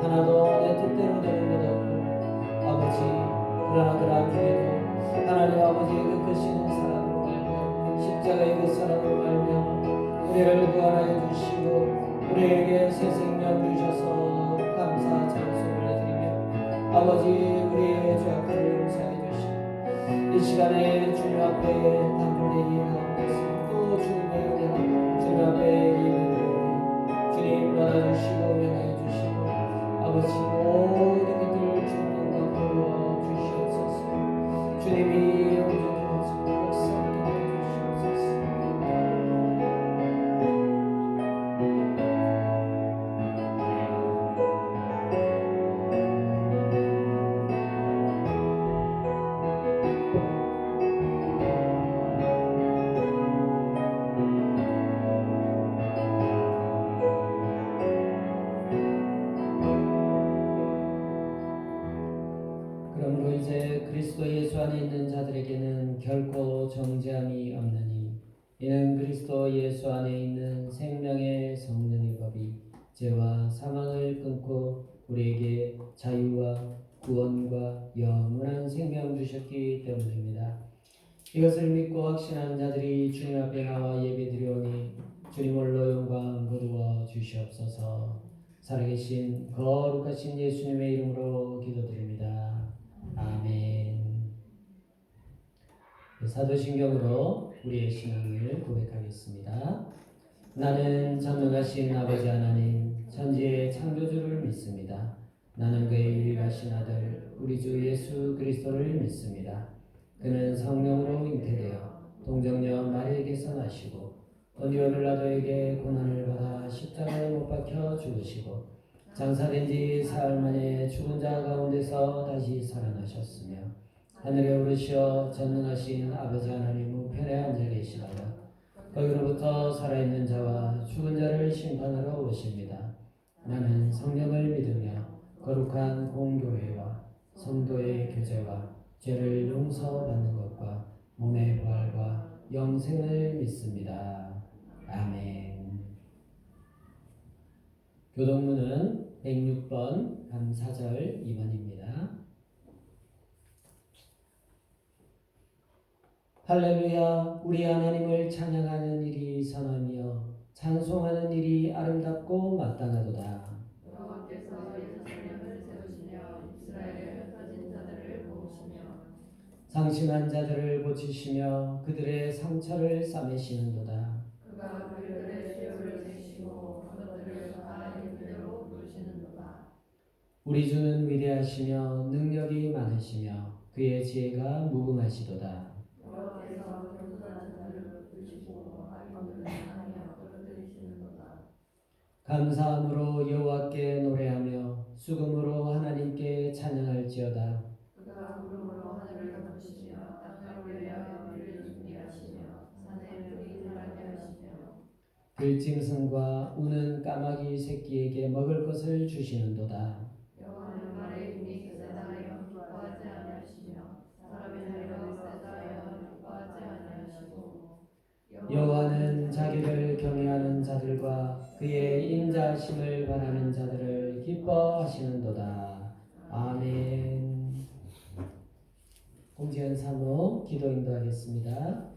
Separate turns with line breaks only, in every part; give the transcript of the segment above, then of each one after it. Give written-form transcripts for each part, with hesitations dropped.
하나도 내 뜻대로 되는 것 없고 아버지 그러나 그 나중에도 하나님 아버지의 그 크신 사랑으로 말미암아 십자가의 그 사랑으로 말미암아 우리를 구원하여 주시고 우리에게 새 생명 주셔서 감사 찬송을 드리며 아버지 우리의 죄악들을 용서해 주시고 이 시간에 주님 앞에 담대히 나아가서 또 주님의 은혜로 주님 앞에 예배드리니 주님 받아주시고 명하여 주시고 아버지 모든 것들을 주님과 부어 주시옵소서. 주님이 온전히 역사하게 해주시옵소서. 그러므로 이제 그리스도 예수 안에 있는 자들에게는 결코 정죄함이 없느니 이는 그리스도 예수 안에 있는 생명의 성령의 법이 죄와 사망을 끊고 우리에게 자유와 구원과 영원한 생명 주셨기 때문입니다. 이것을 믿고 확신한 자들이 주님 앞에 나와 예배드리오니 주님 홀로 영광 거두어 주시옵소서. 살아계신 거룩하신 예수님의 이름으로 기도드립니다. 아멘. 사도신경으로 우리의 신앙을 고백하겠습니다. 나는 전능하신 아버지 하나님 천지의 창조주를 믿습니다. 나는 그의 유일하신 아들 우리 주 예수 그리스도를 믿습니다. 그는 성령으로 잉태되어 동정녀 마리에게서 나시고 본디오 빌라도에게 고난을 받아 십자가에 못 박혀 죽으시고 장사된 지 사흘 만에 죽은 자 가운데서 다시 살아나셨으며 하늘에 오르시어 전능하신 아버지 하나님 우편에 앉아 계시다가 거기로부터 살아있는 자와 죽은 자를 심판하러 오십니다. 나는 성령을 믿으며 거룩한 공교회와 성도의 교제와 죄를 용서받는 것과 몸의 부활과 영생을 믿습니다. 아멘. 교동문은 106번 감사절 2번입니다. 할렐루야. 우리 하나님을 찬양하는 일이 선하며 찬송하는 일이 아름답고 마땅하도다.
여호와께서 예루살렘을 세우시며 이스라엘에 흩어진 자들을 모으시며
상심한 자들을 고치시며 그들의 상처를 싸매시는도다.
그가 그들의 죄를 지시고 그것들을 다 인대로 부르시는도다.
우리 주는 위대하시며 능력이 많으시며 그의 지혜가 무궁하시도다.
여호와께서 겸손한 자들을 붙드시고 악인들을 향하여 끌어들이시는도다.
감사함으로 여호와께 노래하며 수금으로 하나님께 찬양할지어다.
그가 구름으로 하늘을 덮으시며 땅을 위하여 비를 준비하시며 산에 불이 나게 하시며
들짐승과 우는 까마귀 새끼에게 먹을 것을 주시는도다.
여호와는 말에 힘이 세다 하여 기뻐하지 아니하시며 사람의 날려 세다 하여 기뻐하지 아니하시고
여호와는 자기를 경외하는 자들과 그의 인자하심을 바라는 자들을 기뻐하시는도다. 아멘. 공지연 사모 기도 인도하겠습니다.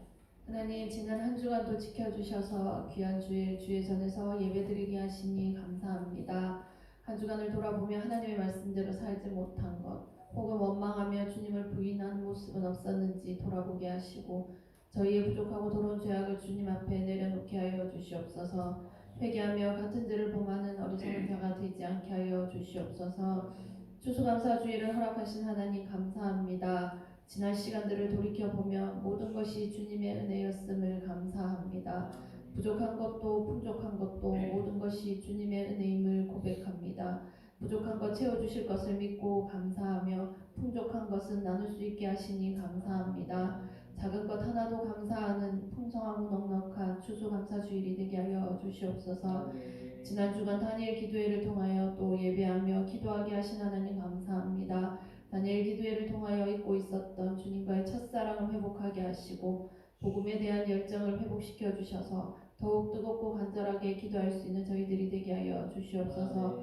하나님 지난 한 주간도 지켜주셔서 귀한 주일 주의 전에서 예배드리게 하시니 감사합니다. 한 주간을 돌아보며 하나님의 말씀대로 살지 못한 것 혹은 원망하며 주님을 부인한 모습은 없었는지 돌아보게 하시고 저희의 부족하고 더러운 죄악을 주님 앞에 내려놓게 하여 주시옵소서. 회개하며 같은 죄를 범하는 어리석은 자가 되지 않게 하여 주시옵소서. 추수감사주의를 허락하신 하나님 감사합니다. 지난 시간들을 돌이켜보며 모든 것이 주님의 은혜였음을 감사합니다. 부족한 것도 풍족한 것도 모든 것이 주님의 은혜임을 고백합니다. 부족한 것 채워주실 것을 믿고 감사하며 풍족한 것은 나눌 수 있게 하시니 감사합니다. 작은 것 하나도 감사하는 풍성하고 넉넉한 추수감사주일이 되게 하여 주시옵소서. 지난 주간 다니엘 기도회를 통하여 또 예배하며 기도하게 하신 하나님 감사합니다. 다니엘 기도회를 통하여 잊고 있었던 주님과의 첫사랑을 회복하게 하시고 복음에 대한 열정을 회복시켜 주셔서 더욱 뜨겁고 간절하게 기도할 수 있는 저희들이 되게 하여 주시옵소서.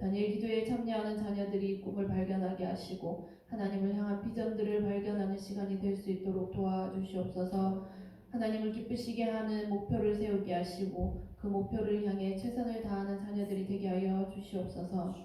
다니엘 기도에 참여하는 자녀들이 꿈을 발견하게 하시고 하나님을 향한 비전들을 발견하는 시간이 될 수 있도록 도와주시옵소서. 하나님을 기쁘시게 하는 목표를 세우게 하시고 그 목표를 향해 최선을 다하는 자녀들이 되게 하여 주시옵소서.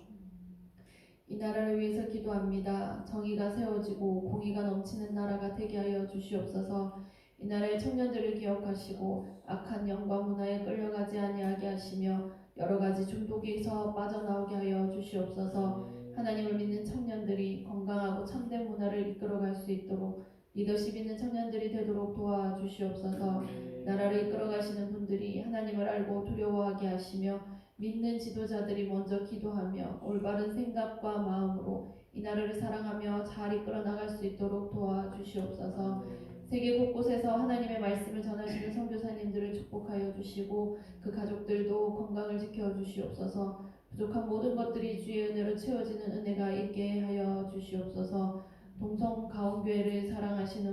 이 나라를 위해서 기도합니다. 정의가 세워지고 공의가 넘치는 나라가 되게 하여 주시옵소서. 이 나라의 청년들을 기억하시고 악한 영과 문화에 끌려가지 아니하게 하시며 여러 가지 중독에서 빠져나오게 하여 주시옵소서. 하나님을 믿는 청년들이 건강하고 참된 문화를 이끌어갈 수 있도록 리더십 있는 청년들이 되도록 도와주시옵소서. 나라를 이끌어가시는 분들이 하나님을 알고 두려워하게 하시며 믿는 지도자들이 먼저 기도하며 올바른 생각과 마음으로 이 나라를 사랑하며 잘 이끌어 나갈 수 있도록 도와주시옵소서. 세계 곳곳에서 하나님의 말씀을 전하시는 선교사님들을 축복하여 주시고 그 가족들도 건강을 지켜 주시옵소서. 부족한 모든 것들이 주의 은혜로 채워지는 은혜가 있게 하여 주시옵소서. 동성가온교회를 사랑하시는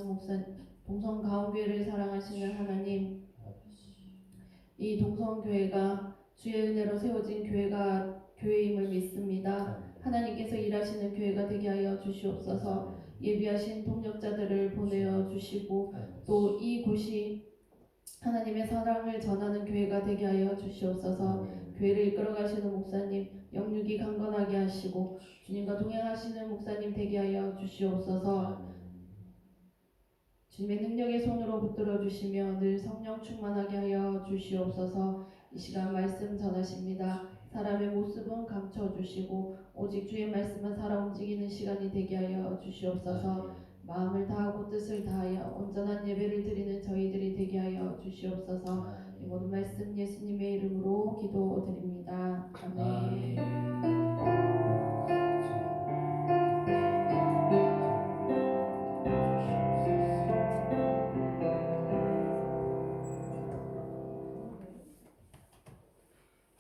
동성가온교회를 사랑하시는 하나님, 이 동성교회가 주의 은혜로 세워진 교회임을 믿습니다. 하나님께서 일하시는 교회가 되게 하여 주시옵소서. 예비하신 동력자들을 보내어 주시고 또 이곳이 하나님의 사랑을 전하는 교회가 되게 하여 주시옵소서. 교회를 이끌어가시는 목사님 영육이 강건하게 하시고 주님과 동행하시는 목사님 되게 하여 주시옵소서. 주님의 능력의 손으로 붙들어 주시며 늘 성령 충만하게 하여 주시옵소서. 이 시간 말씀 전하십니다. 사람의 모습은 감춰주시고 오직 주의 말씀만 살아 움직이는 시간이 되게 하여 주시옵소서. 마음을 다하고 뜻을 다하여 온전한 예배를 드리는 저희들이 되게 하여 주시옵소서. 이 모든 말씀 예수님의 이름으로 기도드립니다. 아멘.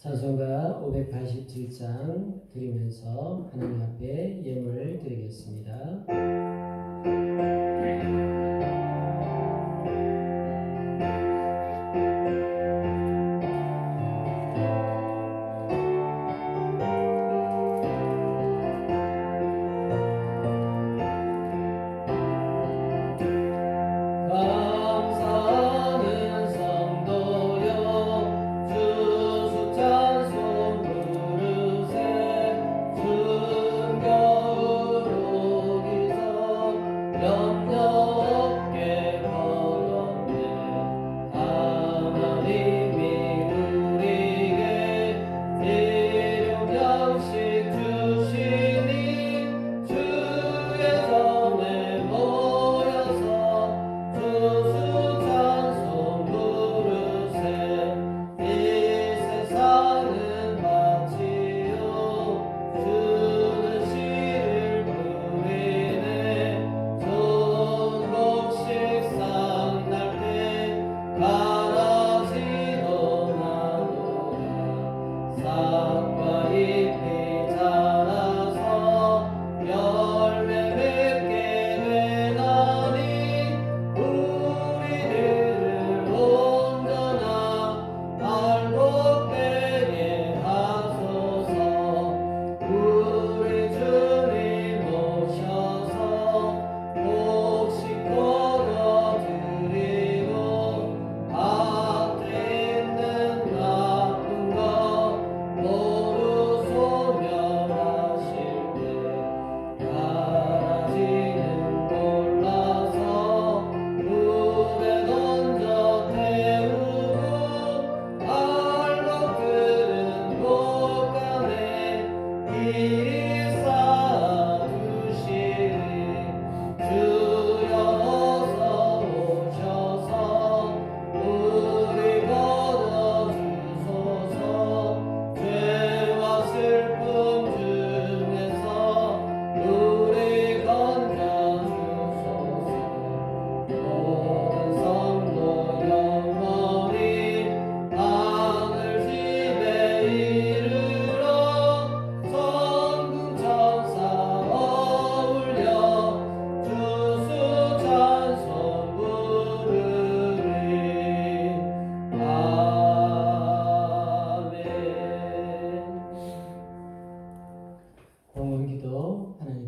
찬송가 587장 드리면서 하나님 앞에 예물을 드리겠습니다. 염려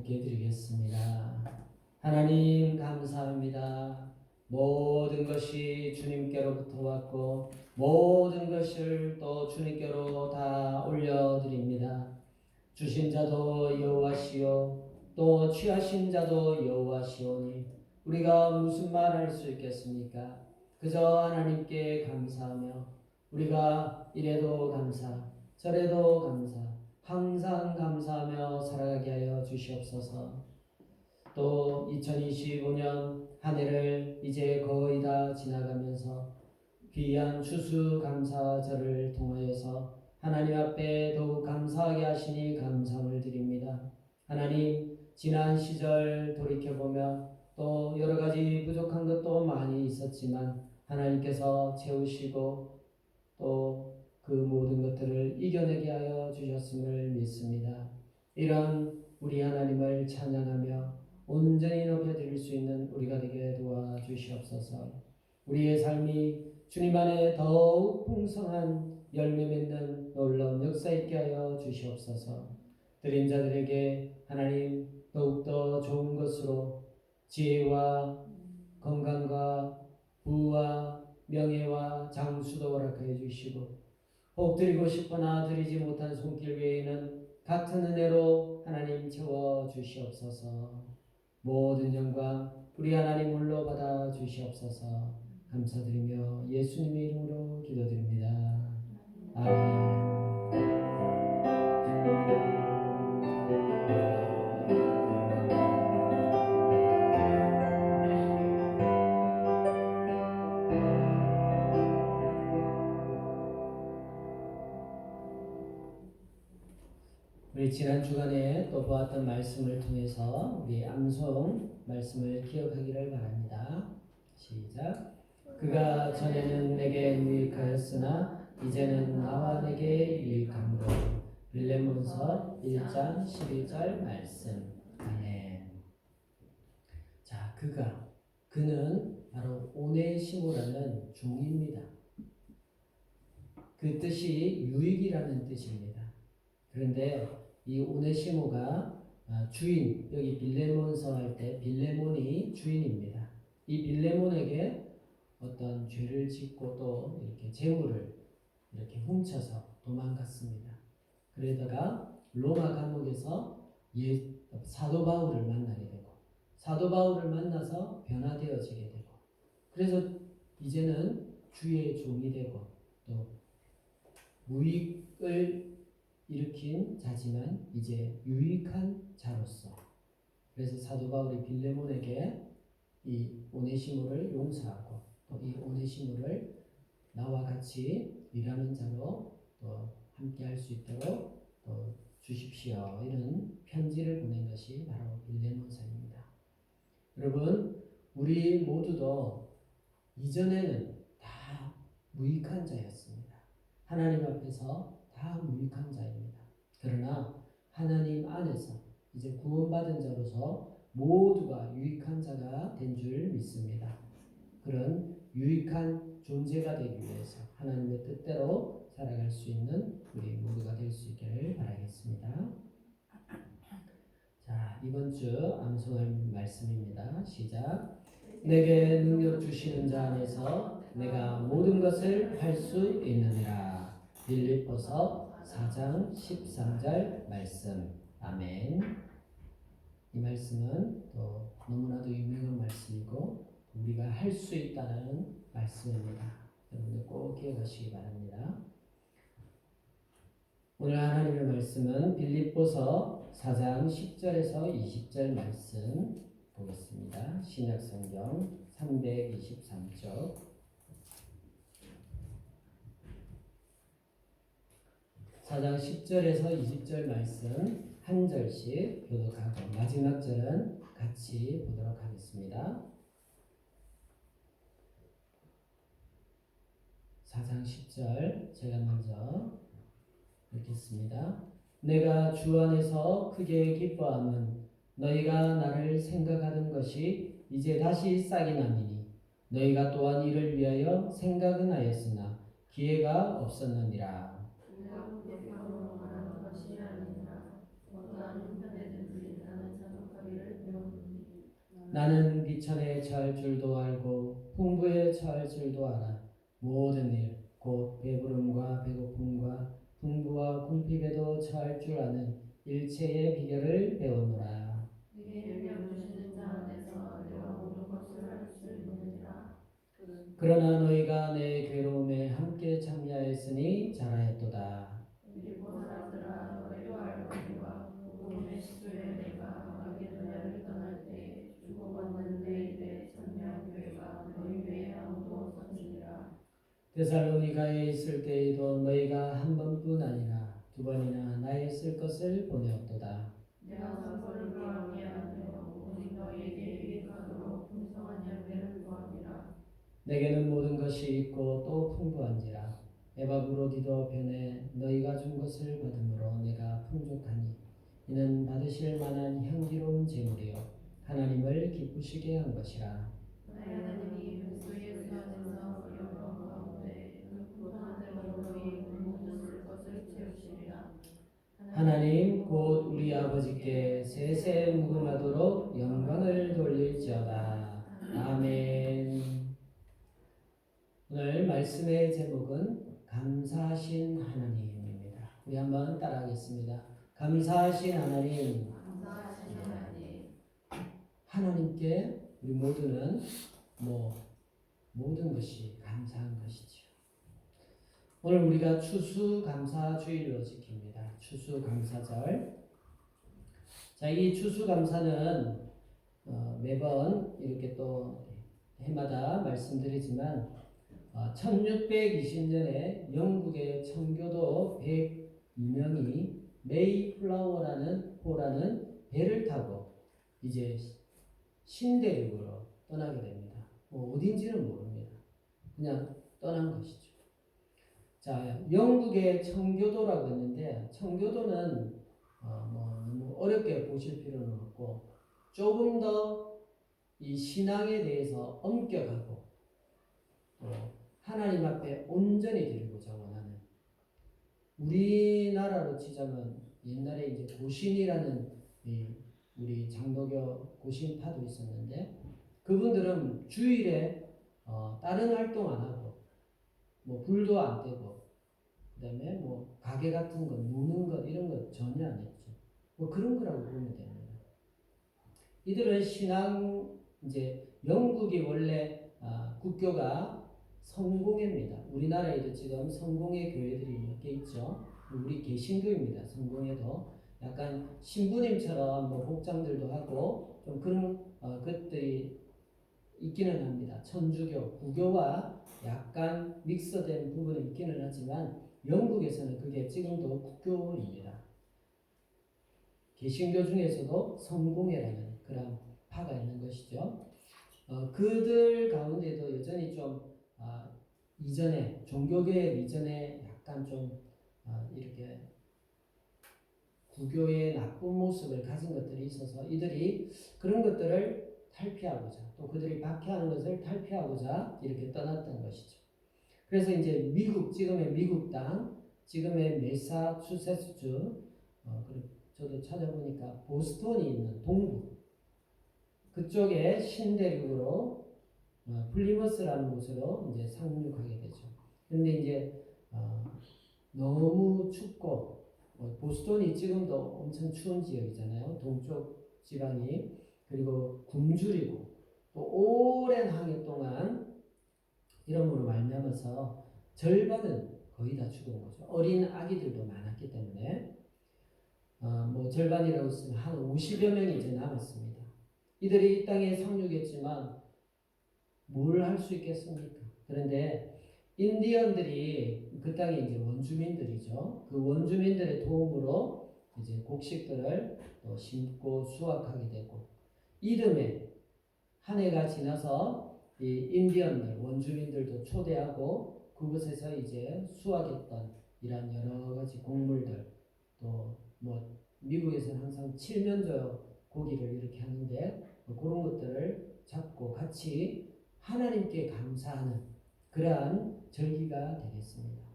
하나님께 드리겠습니다. 하나님 감사합니다. 모든 것이 주님께로부터 왔고 모든 것을 또 주님께로 다 올려드립니다. 주신 자도 여호와시요 또 취하신 자도 여호와시오니 우리가 무슨 말 할 수 있겠습니까? 그저 하나님께 감사하며 우리가 이래도 감사 저래도 감사 항상 감사하며 살아가게 하여 주시옵소서. 또 2025년 한 해를 이제 거의 다 지나가면서 귀한 추수감사절을 통하여서 하나님 앞에 더욱 감사하게 하시니 감사함을 드립니다. 하나님 지난 시절 돌이켜보면 또 여러 가지 부족한 것도 많이 있었지만 하나님께서 채우시고 또 그 모든 것들을 이겨내게 하여 주셨음을 믿습니다. 이런 우리 하나님을 찬양하며 온전히 높여드릴 수 있는 우리가 되게 도와주시옵소서. 우리의 삶이 주님 안에 더욱 풍성한 열매 맺는 놀라운 역사 있게 하여 주시옵소서. 드린 자들에게 하나님 더욱더 좋은 것으로 지혜와 건강과 부와 명예와 장수도 허락하여 주시고 복 드리고 싶으나 드리지 못한 손길 외에는 같은 은혜로 하나님 채워 주시옵소서. 모든 영광 우리 하나님 홀로 받아 주시옵소서. 감사드리며 예수님의 이름으로 기도드립니다. 아멘. 우리 지난 주간에 또 보았던 말씀을 통해서 우리 암송 말씀을 기억하기를 바랍니다. 시작. 그가 전에는 내게 유익하였으나 이제는 나와 내게 유익함으로. 빌레몬서 1장 12절 말씀. 아멘. 자, 그는 바로 오네시모라는 종입니다. 그 뜻이 유익이라는 뜻입니다. 그런데 이 오네시모가 주인, 여기 빌레몬서 할 때 빌레몬이 주인입니다. 이 빌레몬에게 어떤 죄를 짓고 또 이렇게 재물을 이렇게 훔쳐서 도망갔습니다. 그러다가 로마 감옥에서 사도 바울을 만나게 되고 사도 바울을 만나서 변화되어지게 되고 그래서 이제는 주의 종이 되고 또 무익을 일으킨 자지만 이제 유익한 자로서 그래서 사도 바울이 빌레몬에게 이 오네시모를 용서하고 또 이 오네시모를 나와 같이 일하는 자로 또 함께 할 수 있도록 또 주십시오. 이런 편지를 보낸 것이 바로 빌레몬서입니다. 여러분 우리 모두도 이전에는 다 무익한 자였습니다. 하나님 앞에서 다 무익한 자입니다. 그러나 하나님 안에서 이제 구원받은 자로서 모두가 유익한 자가 된 줄 믿습니다. 그런 유익한 존재가 되기 위해서 하나님의 뜻대로 살아갈 수 있는 우리 모두가 될 수 있기를 바라겠습니다. 자, 이번 주 암송할 말씀입니다. 시작. 내게 능력 주시는 자 안에서 내가 모든 것을 할 수 있느니라. 빌립보서 4장 13절 말씀. 아멘. 이 말씀은 또 너무나도 유명한 말씀이고 우리가 할 수 있다는 말씀입니다. 여러분들 꼭 기억하시기 바랍니다. 오늘 하나님의 말씀은 빌립보서 4장 10절에서 20절 말씀 보겠습니다. 신약성경 323쪽 4장 10절에서 20절 말씀 한 절씩 교독하고 마지막 절은 같이 보도록 하겠습니다. 4장 10절 제가 먼저 읽겠습니다. 내가 주 안에서 크게 기뻐함은 너희가 나를 생각하던 것이 이제 다시 싹이 남이니 너희가 또한 이를 위하여 생각은 하였으나 기회가 없었느니라.
내가 대표로 말하는 것이 아니라 어떠한 형편에든 들린다는 자도
나는 비천에 처할 줄도 알고 풍부에 처할 줄도 알아. 모든 일, 곧 배부름과 배고픔과 풍부와 궁핍에도 처할 줄 아는 일체의 비결을 배우노라.
내게 능력 주시는 자 안에서 내가 모든 것을 할 수 있느니라.
그러나 너희가 내 괴로움에 함께 참여하였으니 잘하였도다.
빌립보 사람들아 너희도 알거니와 복음의 시초에 내가 마게도냐를 떠날 때 주고받는 내 일에 참여한 교회가 너희 외에 아무도 없었느니라.
데살로니가에 있을 때에도 너희가 한 번뿐 아니라 두 번이나 나의 쓸 것을 보내었도다.
내가 사도를 구하게 하며 오직 너희에게 유익하도록 풍성한 열매를 구함이라.
내게는 모든 것이 있고 또 풍부한지라. 에바브로디도 변해 너희가 준 것을 받음으로 내가 풍족하니 이는 받으실 만한 향기로운 제물이요 하나님을 기쁘시게 한 것이라.
나의 하나님이 그리스도 예수 안에서 영광 가운데 그 부족한 대로 너희 모든 쓸 것을 채우시리라.
하나님 곧 우리 아버지께 세세 무궁하도록 영광을 돌릴지어다. 아멘. 오늘 말씀의 제목은 감사하신 하나님입니다. 우리 한번 따라하겠습니다. 감사하신 하나님.
감사하신 하나님.
하나님께 우리 모두는 모든 것이 감사한 것이지요. 오늘 우리가 추수감사주일로 지킵니다. 추수감사절. 자, 이 추수감사는 매번 이렇게 또 해마다 말씀드리지만 1620년에 영국의 청교도 102명이 메이플라워라는 배를 타고 이제 신대륙으로 떠나게 됩니다. 어딘지는 모릅니다. 그냥 떠난 것이죠. 자, 영국의 청교도라고 했는데 청교도는 너무 어렵게 보실 필요는 없고 조금 더 이 신앙에 대해서 엄격하고 하나님 앞에 온전히 드리고자 원하는, 우리나라로 치자면 옛날에 이제 고신이라는 우리 장로교 고신파도 있었는데 그분들은 주일에 다른 활동 안 하고 불도 안 떼고 그다음에 가게 같은 거 노는 것 이런 거 전혀 안 했죠. 그런 거라고 보면 됩니다. 이들은 이제 영국이 원래 국교가 성공회입니다. 우리나라에도 지금 성공회 교회들이 몇 개 있죠. 우리 개신교입니다. 성공회도 약간 신부님처럼 복장들도 하고 좀 그런 것들이 있기는 합니다. 천주교, 구교와 약간 믹스된 부분이 있기는 하지만 영국에서는 그게 지금도 국교입니다. 개신교 중에서도 성공회라는 그런 파가 있는 것이죠. 그들 가운데도 여전히 좀 이전에 종교개혁 이전에 약간 좀 이렇게 구교의 나쁜 모습을 가진 것들이 있어서 이들이 그런 것들을 탈피하고자 또 그들이 박해하는 것을 탈피하고자 이렇게 떠났던 것이죠. 그래서 이제 지금의 미국 땅, 지금의 매사추세츠주, 저도 찾아보니까 보스턴이 있는 동부 그쪽에 신대륙으로 플리머스라는 곳으로 이제 상륙하게 되죠. 그런데 이제 너무 춥고 보스턴이 지금도 엄청 추운 지역이잖아요. 동쪽 지방이. 그리고 굶주리고 또 오랜 항해 동안 이러므로 말미암아서 절반은 거의 다 죽은 거죠. 어린 아기들도 많았기 때문에 절반이라고 했으면 한 50여 명이 이제 남았습니다. 이들이 이 땅에 상륙했지만 뭘 할 수 있겠습니까? 그런데 인디언들이 그 땅에 이제 원주민들이죠. 그 원주민들의 도움으로 이제 곡식들을 또 심고 수확하게 되고 이듬해 한 해가 지나서 이 인디언들 원주민들도 초대하고 그곳에서 이제 수확했던 이런 여러 가지 곡물들 또 미국에서는 항상 칠면조 고기를 이렇게 하는데 그런 것들을 잡고 같이 하나님께 감사하는 그러한 절기가 되겠습니다.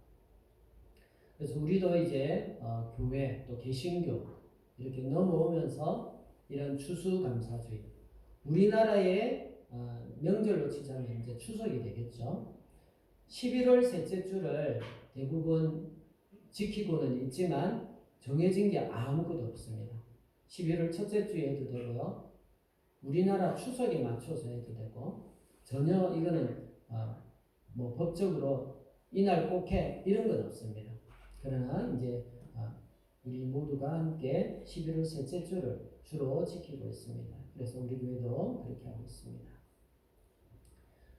그래서 우리도 이제 교회 또 개신교 이렇게 넘어오면서 이런 추수감사주의 우리나라의 명절로 치자면 이제 추석이 되겠죠. 11월 셋째 주를 대부분 지키고는 있지만 정해진 게 아무것도 없습니다. 11월 첫째 주에 해도 되고요. 우리나라 추석에 맞춰서 해도 되고 전혀 이거는 뭐 법적으로 이날 꼭 해 이런 건 없습니다. 그러나 이제 우리 모두가 함께 11월 셋째 주를 주로 지키고 있습니다. 그래서 우리 교회도 그렇게 하고 있습니다.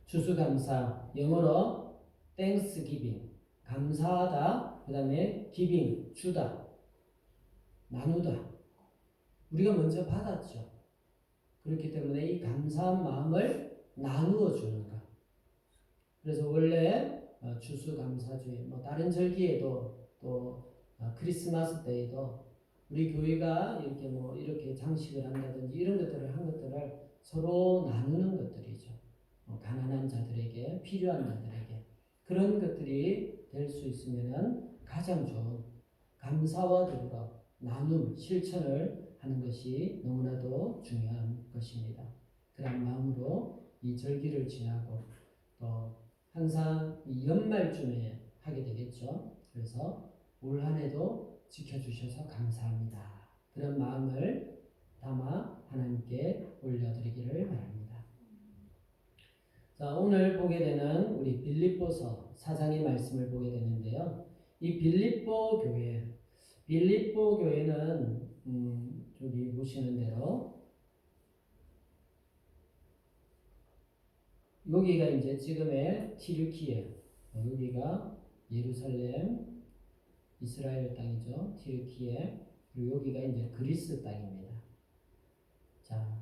추수감사, 영어로 Thanksgiving, 감사하다, 그 다음에 giving, 주다, 나누다. 우리가 먼저 받았죠. 그렇기 때문에 이 감사한 마음을 나누어 주는 것. 그래서 원래 추수감사주의, 뭐 다른 절기에도 또 크리스마스 때에도 우리 교회가 이렇게 뭐 이렇게 장식을 한다든지 이런 것들을 한 것들을 서로 나누는 것들이죠. 가난한 자들에게, 필요한 자들에게 그런 것들이 될 수 있으면은 가장 좋은 감사와 더불어 나눔, 실천을 하는 것이 너무나도 중요한 것입니다. 그런 마음으로 이 절기를 지나고 또 항상 이 연말쯤에 하게 되겠죠. 그래서 올 한 해도 지켜주셔서 감사합니다. 그런 마음을 담아 하나님께 올려드리기를 바랍니다. 자, 오늘 보게 되는 우리 빌립보서 4장의 말씀을 보게 되는데요. 이 빌립보 교회는 저기 보시는 대로 여기가 이제 지금의 티르키예, 여기가 예루살렘, 이스라엘 땅이죠. 티르키예. 그리고 여기가 이제 그리스 땅입니다. 자,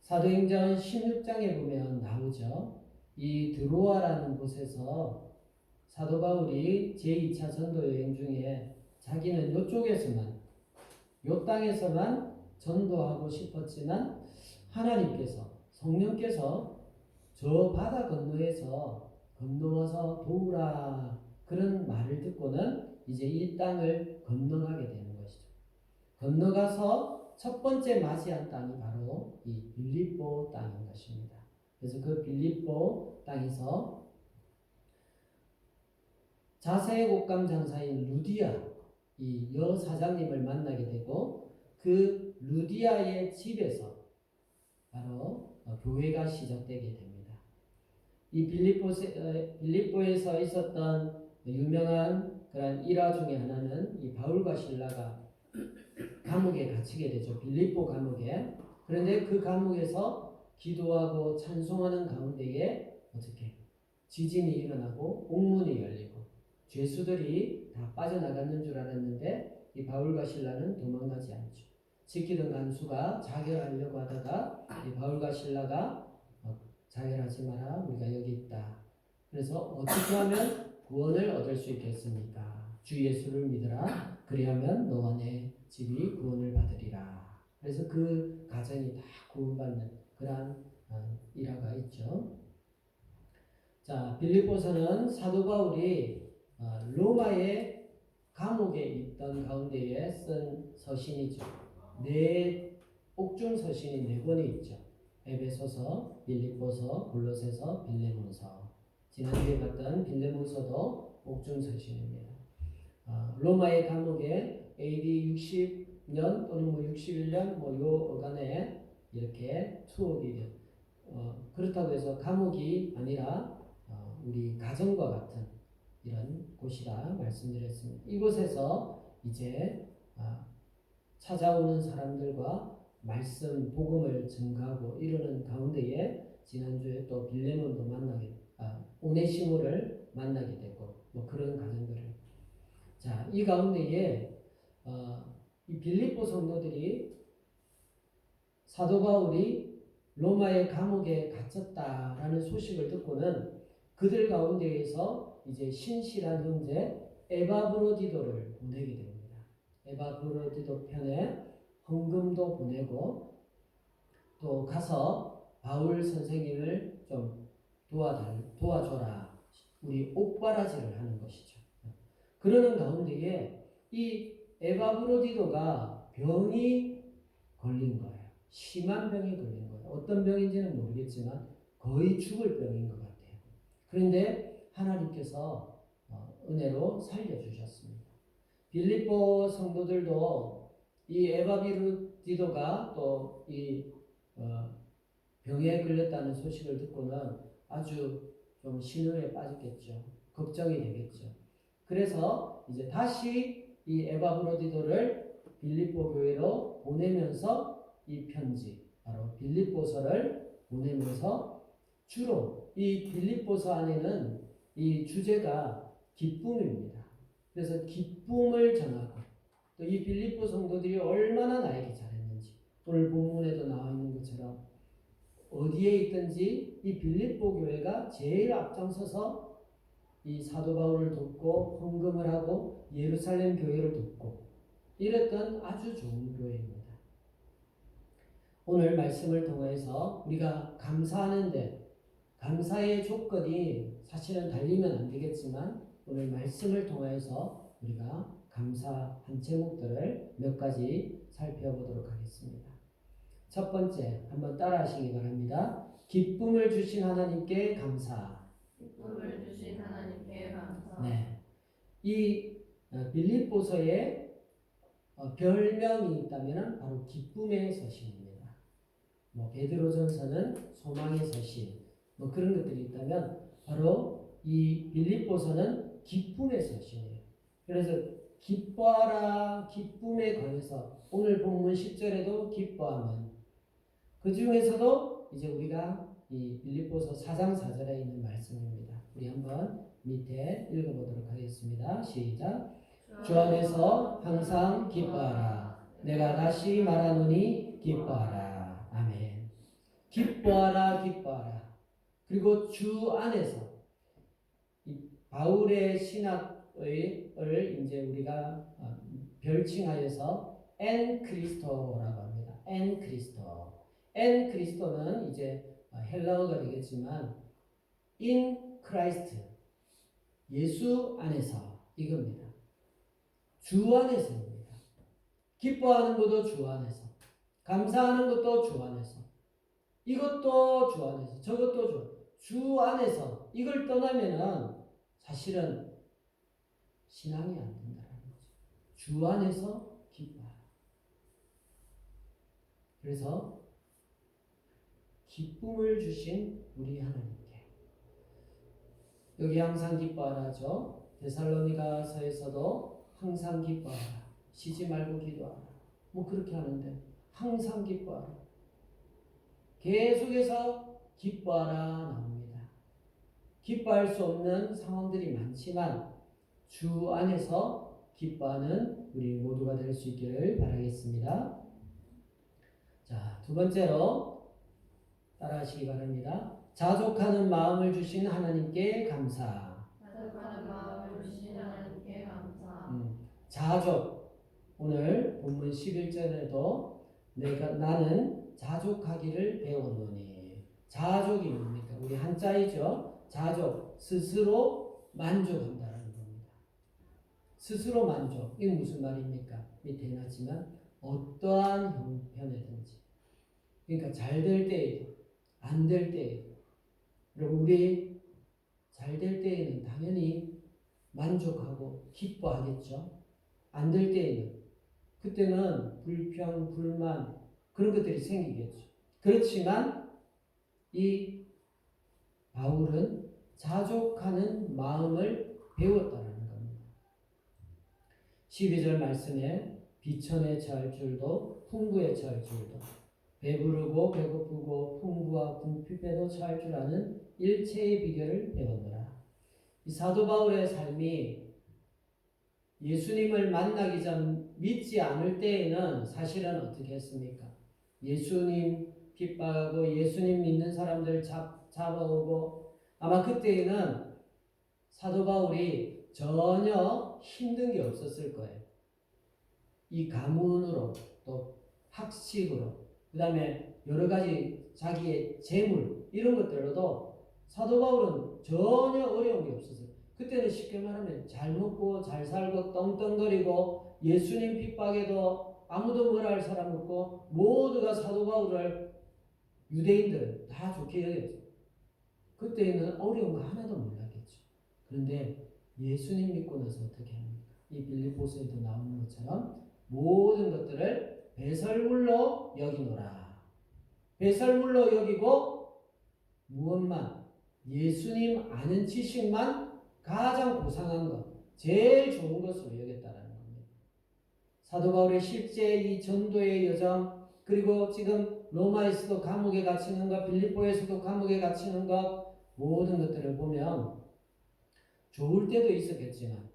사도행전 16장에 보면 나오죠. 이 드로아라는 곳에서 사도 바울이 제2차 전도 여행 중에 자기는 이쪽에서만, 이 땅에서만 전도하고 싶었지만 하나님께서, 성령께서 저 바다 건너에서 건너와서 도우라 그런 말을 듣고는 이제 이 땅을 건너가게 되는 것이죠. 건너가서 첫 번째 맞이한 땅이 바로 이 빌립보 땅인 것입니다. 그래서 그 빌립보 땅에서 자세의 곶감 장사인 루디아 이 여사장님을 만나게 되고 그 루디아의 집에서 바로 교회가 시작되게 됩니다. 이 빌립보에서 있었던 유명한 그런 일화 중에 하나는 이 바울과 실라가 감옥에 갇히게 되죠. 빌립보 감옥에. 그런데 그 감옥에서 기도하고 찬송하는 가운데에 어떻게 지진이 일어나고 옥문이 열리고 죄수들이 다 빠져나갔는 줄 알았는데 이 바울과 실라는 도망가지 않죠. 지키던 간수가 자결하려고 하다가 이 바울과 실라가 자결하지 마라, 우리가 여기 있다. 그래서 어떻게 하면 구원을 얻을 수 있겠습니까? 주 예수를 믿으라. 그리하면 너와 내 집이 구원을 받으리라. 그래서 그 가정이 다 구원받는 그러한 일화가 있죠. 자, 빌립보서는 사도 바울이 로마의 감옥에 있던 가운데에 쓴 서신이죠. 옥중 서신이 4권이 있죠. 에베소서, 빌립보서, 골로새서, 빌레몬서. 지난주에 봤던 빌레몬서도 옥중 서신입니다. 로마의 감옥에 AD 60년 또는 뭐 61년 요 어간에 이렇게 투옥이 된 그렇다고 해서 감옥이 아니라 우리 가정과 같은 이런 곳이라 말씀드렸습니다. 이곳에서 이제 찾아오는 사람들과 말씀, 복음을 증가하고 이루는 가운데에 지난주에 또 빌레몬도 오네시모를 만나게 되고 뭐 그런 과정들을 자, 이 가운데에 이 빌립보 성도들이 사도 바울이 로마의 감옥에 갇혔다라는 소식을 듣고는 그들 가운데에서 이제 신실한 형제 에바브로디도를 보내게 됩니다. 에바브로디도 편에 헌금도 보내고 또 가서 바울 선생님을 좀 도와줘라. 우리 옥바라지를 하는 것이죠. 그러는 가운데에 이 에바브로디도가 병이 걸린 거예요. 심한 병에 걸린 거예요. 어떤 병인지는 모르겠지만 거의 죽을 병인 것 같아요. 그런데 하나님께서 은혜로 살려주셨습니다. 빌립보 성도들도 이 에바비루디도가 또 이 병에 걸렸다는 소식을 듣고는 아주 좀 신음에 빠졌겠죠. 걱정이 되겠죠. 그래서 이제 다시 이 에바브로디도를 빌립보 교회로 보내면서 이 편지, 바로 빌립보서를 보내면서 주로 이 빌립보서 안에는 이 주제가 기쁨입니다. 그래서 기쁨을 전하고 또 이 빌립보 성도들이 얼마나 나에게 잘했는지, 오늘 본문에도 나와 있는 것처럼 어디에 있든지 이 빌립보 교회가 제일 앞장서서 이 사도 바울을 돕고 헌금을 하고 예루살렘 교회를 돕고 이랬던 아주 좋은 교회입니다. 오늘 말씀을 통해서 우리가 감사하는데 감사의 조건이 사실은 달리면 안 되겠지만 오늘 말씀을 통해서 우리가 감사한 제목들을 몇 가지 살펴보도록 하겠습니다. 첫 번째, 한번 따라 하시기 바랍니다. 기쁨을 주신 하나님께 감사.
기쁨을 주신 하나님께 감사.
네. 이 빌립보서에 별명이 있다면 바로 기쁨의 서신입니다. 뭐 베드로전서는 소망의 서신, 뭐 그런 것들이 있다면 바로 이 빌립보서는 기쁨의 서신이에요. 그래서 기뻐하라, 기쁨에 관해서 오늘 본문 10절에도 기뻐하는 그 중에서도 이제 우리가 이 빌립보서 4장 4절에 있는 말씀입니다. 우리 한번 밑에 읽어보도록 하겠습니다. 시작. 주 안에서 항상 기뻐하라. 내가 다시 말하노니 기뻐하라. 아멘. 기뻐하라, 기뻐하라. 그리고 주 안에서 이 바울의 신학을 이제 우리가 별칭하여서 엔 크리스토라고 합니다. 엔 크리스토. 엔 크리스토는 이제 헬라어가 되겠지만 in Christ, 예수 안에서 이겁니다. 주 안에서입니다. 기뻐하는 것도 주 안에서, 감사하는 것도 주 안에서, 이것도 주 안에서, 저것도 주 안에서. 이걸 떠나면은 사실은 신앙이 안 된다는 거죠. 주 안에서 기뻐하라. 그래서 기쁨을 주신 우리 하나님께 여기 항상 기뻐하라죠. 데살로니가서에서도 항상 기뻐하라. 쉬지 말고 기도하라. 뭐 그렇게 하는데 항상 기뻐하라. 계속해서 기뻐하라 나옵니다. 기뻐할 수 없는 상황들이 많지만 주 안에서 기뻐하는 우리 모두가 될 수 있기를 바라겠습니다. 자, 두 번째로 따라하시기 바랍니다. 자족하는 마음을 주신 하나님께 감사.
자족하는 마음을 주신 하나님께 감사.
자족. 오늘 본문 11절에도 나는 자족하기를 배웠노니. 자족이 뭡니까? 우리 한자이죠. 자족. 스스로 만족한다는 겁니다. 스스로 만족. 이게 무슨 말입니까? 밑에 해놨지만 어떠한 형편이든지. 그러니까 잘 될 때에도 안 될 때에도. 여러분 우리 잘 될 때에는 당연히 만족하고 기뻐하겠죠. 안 될 때에는 그때는 불평, 불만 그런 것들이 생기겠죠. 그렇지만 이 바울은 자족하는 마음을 배웠다는 겁니다. 12절 말씀에 비천에 처할 줄도 풍부에 처할 줄도 배부르고 배고프고 풍부와 궁핍에도 처할 줄 아는 일체의 비결을 배웠노라. 이 사도 바울의 삶이 예수님을 만나기 전 믿지 않을 때에는 사실은 어떻게 했습니까? 예수님 핍박하고 예수님 믿는 사람들 잡아오고 아마 그때에는 사도 바울이 전혀 힘든 게 없었을 거예요. 이 가문으로 또 학식으로 그 다음에 여러 가지 자기의 재물 이런 것들로도 사도 바울은 전혀 어려운 게 없었어요. 그때는 쉽게 말하면 잘 먹고 잘 살고 떵떵거리고 예수님 핍박에도 아무도 뭐라 할 사람 없고 모두가 사도 바울을 유대인들 다 좋게 여겼죠. 그때는 어려운 거 하나도 몰랐겠죠. 그런데 예수님 믿고 나서 어떻게 합니까? 이 빌립보서에도 나오는 것처럼 모든 것들을 배설물로 여기노라. 배설물로 여기고 무엇만? 예수님 아는 지식만 가장 고상한 것, 제일 좋은 것으로 여겼다라는 겁니다. 사도 바울의 실제 이 전도의 여정, 그리고 지금 로마에서도 감옥에 갇히는 것, 빌립보에서도 감옥에 갇히는 것, 모든 것들을 보면 좋을 때도 있었겠지만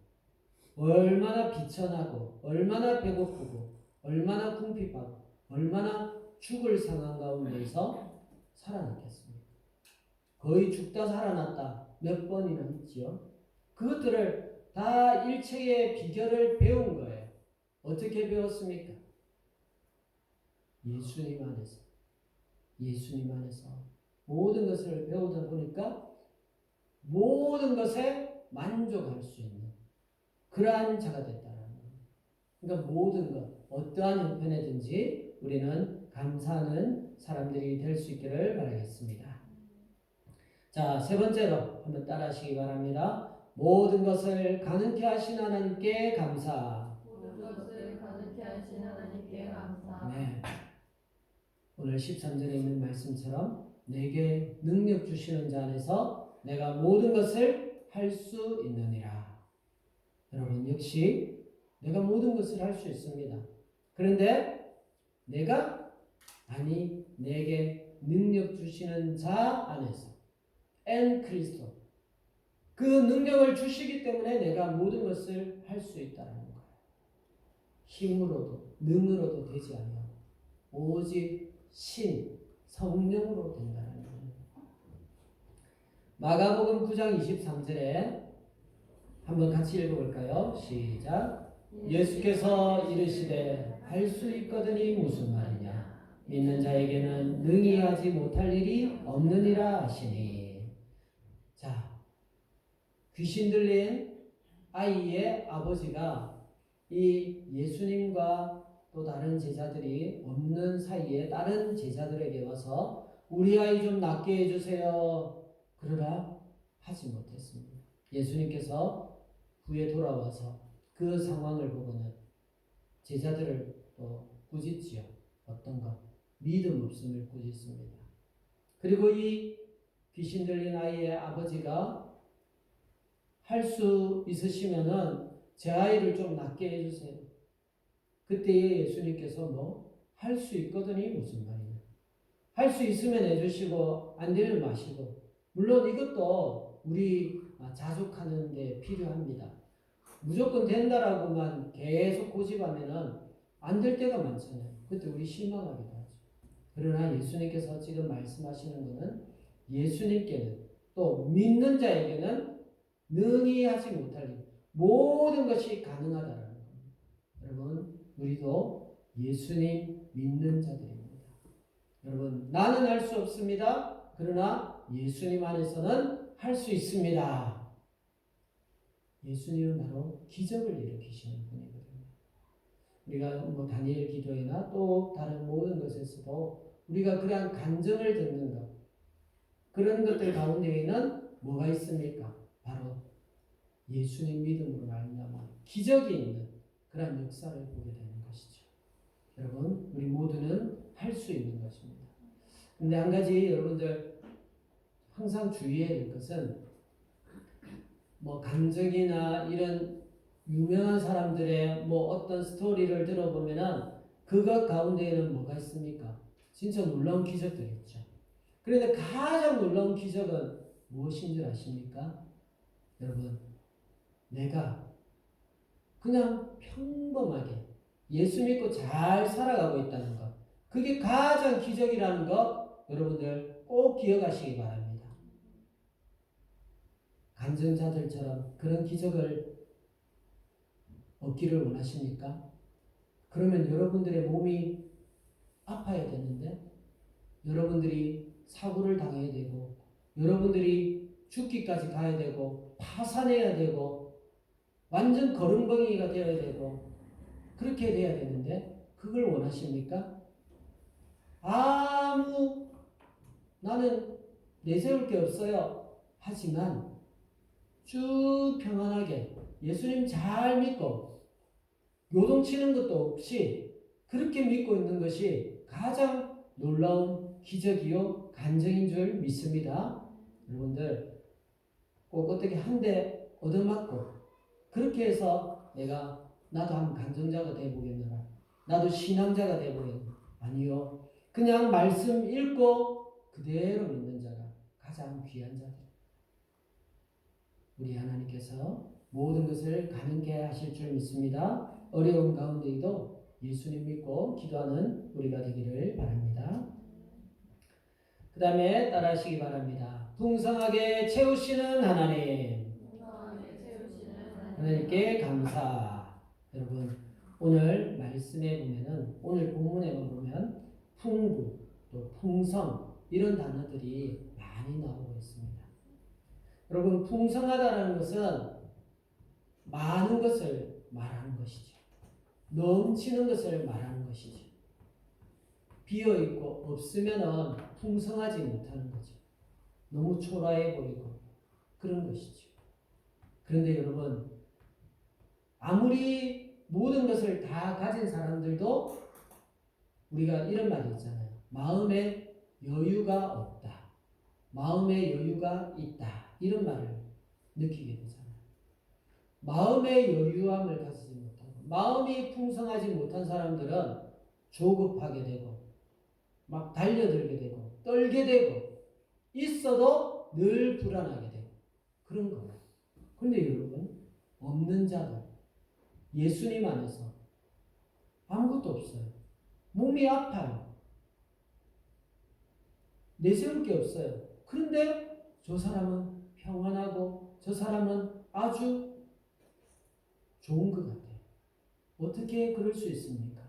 얼마나 비천하고 얼마나 배고프고 얼마나 궁핍하고 얼마나 죽을 상황 가운데서 살아났겠습니까? 거의 죽다 살아났다 몇 번이나 있지요. 그것들을 다 일체의 비결을 배운 거예요. 어떻게 배웠습니까? 예수님 안에서. 예수님 안에서 모든 것을 배우다 보니까 모든 것에 만족할 수 있는 그러한 자가 됐다는 겁니다. 그러니까 모든 것, 어떠한 형편이든지 우리는 감사하는 사람들이 될 수 있기를 바라겠습니다. 자, 세 번째로 한번 따라하시기 바랍니다. 모든 것을 가능케 하신 하나님께 감사.
모든 것을 가능케 하신 하나님께 감사.
네. 오늘 13절에 있는 말씀처럼 내게 능력 주시는 자 안에서 내가 모든 것을 할 수 있느니라. 여러분 역시 내가 모든 것을 할 수 있습니다. 그런데 내가 아니 내게 능력 주시는 자 안에서 엔 그리스도 그 능력을 주시기 때문에 내가 모든 것을 할 수 있다는 거예요. 힘으로도 능으로도 되지 않아요. 오직 신 성령으로 된다는 거예요. 마가복음 9장 23절에 한번 같이 읽어볼까요? 시작. 예수께서 이르시되 할 수 있거든이 무슨 말이냐? 믿는 자에게는 능히 하지 못할 일이 없느니라 하시니. 자, 귀신 들린 아이의 아버지가 이 예수님과 또 다른 제자들이 없는 사이에 다른 제자들에게 와서 우리 아이 좀 낫게 해주세요. 그러나 하지 못했습니다. 예수님께서 후에 돌아와서 그 상황을 보고는 제자들을 또 꾸짖지요. 어떤가? 믿음 없음을 꾸짖습니다. 그리고 이 귀신 들린 아이의 아버지가 할 수 있으시면은 제 아이를 좀 낫게 해주세요. 그때에 예수님께서 할 수 있거든이 무슨 말이냐? 할 수 있으면 해주시고 안 되면 마시고. 물론 이것도 우리 자족하는 데 필요합니다. 무조건 된다라고만 계속 고집하면은 안 될 때가 많잖아요. 그때 우리 실망하기도 하죠. 그러나 예수님께서 지금 말씀하시는 것은 예수님께는 또 믿는 자에게는 능히 하지 못할 일, 모든 것이 가능하다라는 겁니다. 여러분, 우리도 예수님 믿는 자들입니다. 여러분, 나는 할 수 없습니다. 그러나 예수님 안에서는 할 수 있습니다. 예수님은 바로 기적을 일으키시는 분이거든요. 우리가 다니엘 기도회나 또 다른 모든 것에서도 우리가 그러한 간증을 듣는 것, 그런 것들 가운데에는 뭐가 있습니까? 바로 예수님 믿음으로 말미암아 기적이 있는 그런 역사를 보게 되는 것이죠. 여러분, 우리 모두는 할 수 있는 것입니다. 근데 한 가지 여러분들 항상 주의해야 될 것은 간증이나 이런 유명한 사람들의 어떤 스토리를 들어보면은 그것 가운데에는 뭐가 있습니까? 진짜 놀라운 기적들이 있죠. 그런데 가장 놀라운 기적은 무엇인 줄 아십니까? 여러분, 내가 그냥 평범하게 예수 믿고 잘 살아가고 있다는 것, 그게 가장 기적이라는 것 여러분들 꼭 기억하시기 바랍니다. 간증자들처럼 그런 기적을 얻기를 원하십니까? 그러면 여러분들의 몸이 아파야 되는데, 여러분들이 사고를 당해야 되고, 여러분들이 죽기까지 가야 되고, 파산해야 되고, 완전 거름벙이가 되어야 되고, 그렇게 돼야 되는데, 그걸 원하십니까? 아무 나는 내세울 게 없어요. 하지만 쭉 평안하게 예수님 잘 믿고 요동치는 것도 없이 그렇게 믿고 있는 것이 가장 놀라운 기적이요 간증인 줄 믿습니다. 여러분들 꼭 어떻게 한 대 얻어맞고 그렇게 해서 나도 한 간증자가 되어보겠느라 나도 신앙자가 되어보겠느라 아니요. 그냥 말씀 읽고 그대로 믿는 자가 가장 귀한 자들. 우리 하나님께서 모든 것을 가능케 하실 줄 믿습니다. 어려운 가운데에도 예수님 믿고 기도하는 우리가 되기를 바랍니다. 그 다음에 따라하시기 바랍니다. 풍성하게 채우시는 하나님, 하나님께 감사. 여러분 오늘 말씀에 보면은 오늘 본문에만 보면 풍부 또 풍성 이런 단어들이 많이 나오고 있습니다. 여러분 풍성하다는 것은 많은 것을 말하는 것이죠. 넘치는 것을 말하는 것이죠. 비어있고 없으면 풍성하지 못하는 거죠. 너무 초라해 보이고 그런 것이죠. 그런데 여러분 아무리 모든 것을 다 가진 사람들도 우리가 이런 말이 있잖아요. 마음에 여유가 없다. 마음에 여유가 있다. 이런 말을 느끼게 되잖아요. 마음의 여유함을 가지지 못하고 마음이 풍성하지 못한 사람들은 조급하게 되고 막 달려들게 되고 떨게 되고 있어도 늘 불안하게 되고 그런 거예요. 그런데 여러분 없는 자들 예수님 안에서 아무것도 없어요. 몸이 아파요. 내세울 게 없어요. 그런데 저 사람은 평안하고 저 사람은 아주 좋은 것 같아요. 어떻게 그럴 수 있습니까?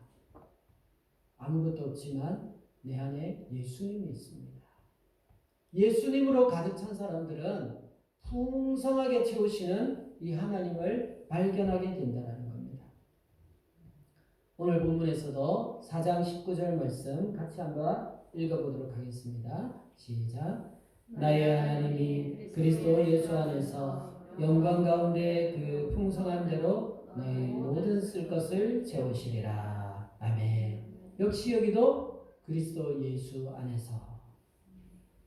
아무것도 없지만 내 안에 예수님이 있습니다. 예수님으로 가득 찬 사람들은 풍성하게 채우시는 이 하나님을 발견하게 된다는 겁니다. 오늘 본문에서도 4장 19절 말씀 같이 한번 읽어보도록 하겠습니다. 시작. 나의 하나님이 그리스도 예수 안에서 영광 가운데 그 풍성한 대로 너희 모든 쓸 것을 채우시리라. 아멘. 역시 여기도 그리스도 예수 안에서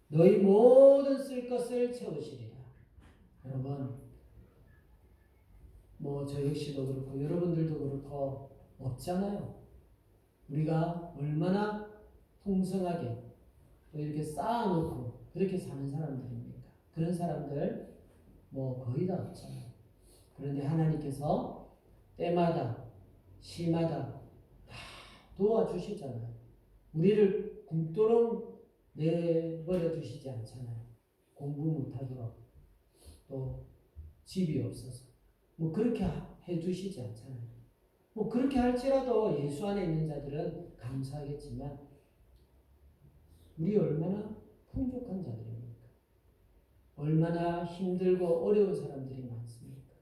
너희 모든 쓸 것을 채우시리라. 여러분 저 역시도 그렇고 여러분들도 그렇고 없잖아요. 우리가 얼마나 풍성하게 이렇게 쌓아놓고 그렇게 사는 사람들입니까? 그런 사람들 거의 다 없잖아요. 그런데 하나님께서 때마다 시마다 다 도와주시잖아요. 우리를 굶도록 내버려 두시지 않잖아요. 공부 못하도록 또 집이 없어서 그렇게 해주시지 않잖아요. 그렇게 할지라도 예수 안에 있는 자들은 감사하겠지만 우리 얼마나 풍족한 자들입니까? 얼마나 힘들고 어려운 사람들이 많습니까?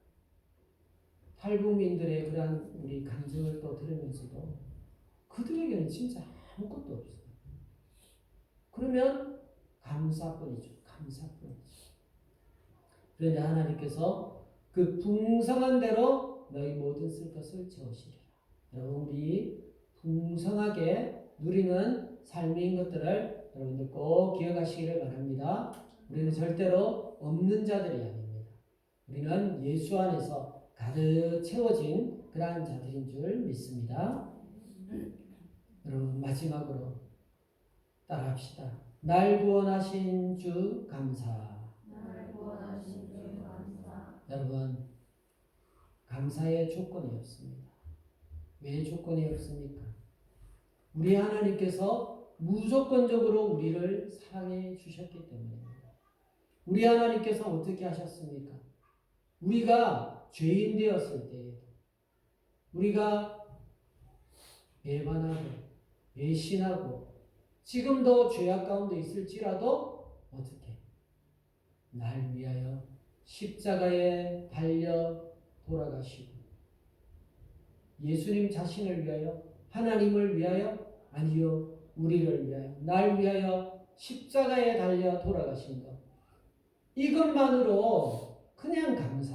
탈북민들의 그러한 우리 간증을 또 들으면서도 그들에게는 진짜 아무것도 없어요. 그러면 감사뿐이죠. 감사뿐이죠. 그런데 하나님께서 그 풍성한 대로 너희 모든 쓸 것을 채우시리라. 여러분 우리 풍성하게 누리는 삶인 것들을 여러분들 꼭 기억하시기를 바랍니다. 우리는 절대로 없는 자들이 아닙니다. 우리는 예수 안에서 가득 채워진 그러한 자들인 줄 믿습니다. 여러분 마지막으로 따라합시다. 날 구원하신 주 감사. 여러분 감사의 조건이 없습니다. 왜 조건이 없습니까? 우리 하나님께서 무조건적으로 우리를 사랑해 주셨기 때문입니다. 우리 하나님께서 어떻게 하셨습니까? 우리가 죄인 되었을 때에도 우리가 배반하고 배신하고 지금도 죄악 가운데 있을지라도 어떻게 날 위하여 십자가에 달려 돌아가시고 예수님 자신을 위하여 하나님을 위하여? 아니요. 우리를 위하여, 날 위하여 십자가에 달려 돌아가신 것. 이것만으로 그냥 감사.